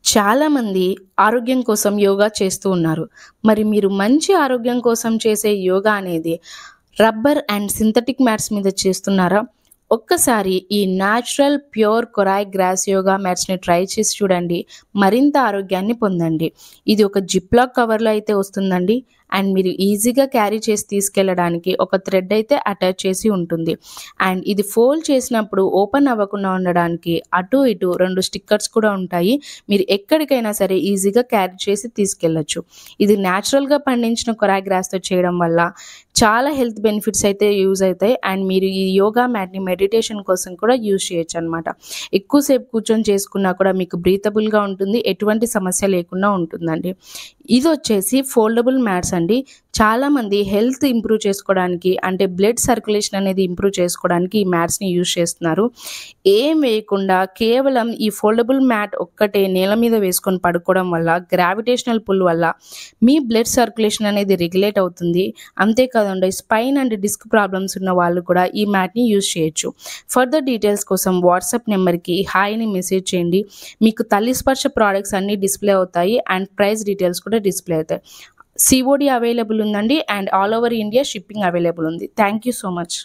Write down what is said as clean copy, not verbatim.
చాలామంది ఆరోగ్యం కోసం యోగా చేస్తూ ఉన్నారు. మరి మీరు మంచి ఆరోగ్యం కోసం చేసే యోగా అనేది రబ్బర్ అండ్ సింథటిక్ మ్యాట్స్ మీద చేస్తున్నారా? ఒక్కసారి ఈ natural pure korai grass yoga మ్యాట్స్‌ని ట్రై చేసి చూడండి. మరింత ఆరోగ్యాన్ని పొందండి. ఇది ఒక జిప్‌లాక్ కవర్‌లో అయితే వస్తుందండి. అండ్ మీరు ఈజీగా క్యారీ చేసి తీసుకెళ్ళడానికి ఒక థ్రెడ్ అయితే అటాచ్ చేసి ఉంటుంది. అండ్ ఇది ఫోల్డ్ చేసినప్పుడు ఓపెన్ అవ్వకుండా ఉండడానికి అటు ఇటు 2 స్టిక్కర్స్ కూడా ఉంటాయి. మీరు ఎక్కడికైనా సరే ఈజీగా క్యారీ చేసి తీసుకెళ్ళొచ్చు. ఇది న్యాచురల్‌గా పండించిన కొరాయ్ గ్రాస్‌తో చేయడం వల్ల చాలా హెల్త్ బెనిఫిట్స్ అయితే యూజ్ అవుతాయి. అండ్ మీరు ఈ యోగా మ్యాట్‌ని మెడిటేషన్ కోసం కూడా యూజ్ చేయొచ్చనమాట. ఎక్కువసేపు కూర్చొని చేసుకున్నా కూడా మీకు బ్రీతబుల్‌గా ఉంటుంది. ఎటువంటి సమస్య లేకుండా ఉంటుందండి. ఇదొచ్చేసి ఫోల్డబుల్ మ్యాట్స్ అండి. చాలామంది హెల్త్ ఇంప్రూవ్ చేసుకోవడానికి అంటే బ్లడ్ సర్క్యులేషన్ అనేది ఇంప్రూవ్ చేసుకోవడానికి ఈ మ్యాట్స్‌ని యూజ్ చేస్తున్నారు. ఏం వేయకుండా కేవలం ఈ ఫోల్డబుల్ మ్యాట్ ఒక్కటే నేల మీద వేసుకొని పడుకోవడం వల్ల గ్రావిటేషనల్ పుల్ వల్ల మీ బ్లడ్ సర్క్యులేషన్ అనేది రెగ్యులేట్ అవుతుంది. అంతేకాదండి స్పైన్ అండ్ డిస్క్ ప్రాబ్లమ్స్ ఉన్న వాళ్ళు కూడా ఈ మ్యాట్‌ని యూజ్ చేయొచ్చు. ఫర్దర్ డీటెయిల్స్ కోసం వాట్సాప్ నెంబర్‌కి హాయ్ అని మెసేజ్ చేయండి. మీకు తల్లి స్పర్శ ప్రొడక్ట్స్ అన్నీ డిస్‌ప్లే అవుతాయి. అండ్ ప్రైస్ డీటెయిల్స్ కూడా డిస్‌ప్లే అవుతాయి. సీఓడీ అవైలబుల్ ఉందండి. And all over India shipping available ఉంది. Thank you so much.